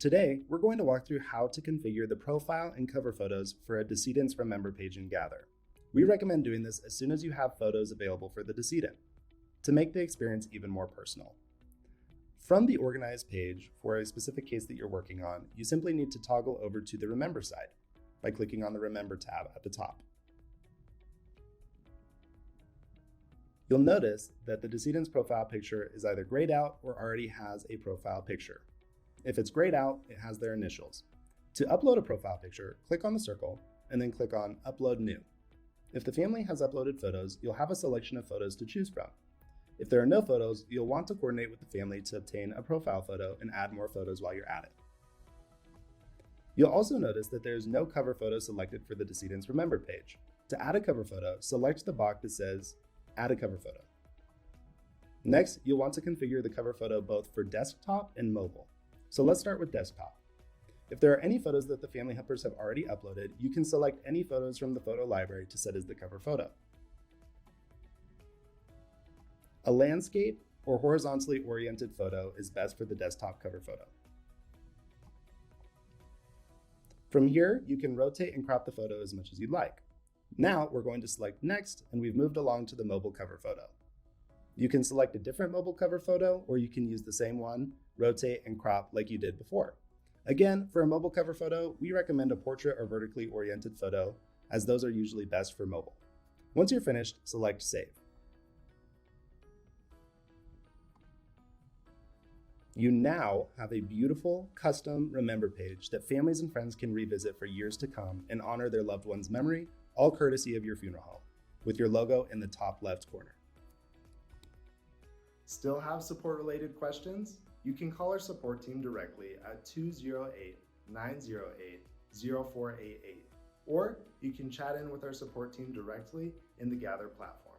Today, we're going to walk through how to configure the profile and cover photos for a Decedents Remember page in Gather. We recommend doing this as soon as you have photos available for the decedent, to make the experience even more personal. From the Organize page for a specific case that you're working on, you simply need to toggle over to the Remember side by clicking on the Remember tab at the top. You'll notice that the decedent's profile picture is either grayed out or already has a profile picture. If it's grayed out, it has their initials. To upload a profile picture, click on the circle and then click on Upload New. If the family has uploaded photos, you'll have a selection of photos to choose from. If there are no photos, you'll want to coordinate with the family to obtain a profile photo and add more photos while you're at it. You'll also notice that there's no cover photo selected for the Decedents Remember page. To add a cover photo, select the box that says Add a cover photo. Next, you'll want to configure the cover photo both for desktop and mobile. So let's start with desktop. If there are any photos that the family helpers have already uploaded, you can select any photos from the photo library to set as the cover photo. A landscape or horizontally oriented photo is best for the desktop cover photo. From here, you can rotate and crop the photo as much as you'd like. Now we're going to select Next, and we've moved along to the mobile cover photo. You can select a different mobile cover photo, or you can use the same one, rotate and crop like you did before. Again, for a mobile cover photo, we recommend a portrait or vertically oriented photo, as those are usually best for mobile. Once you're finished, select Save. You now have a beautiful, custom Remember page that families and friends can revisit for years to come and honor their loved one's memory, all courtesy of your funeral home, with your logo in the top left corner. Still have support-related questions? You can call our support team directly at 208-908-0488, or you can chat in with our support team directly in the Gather platform.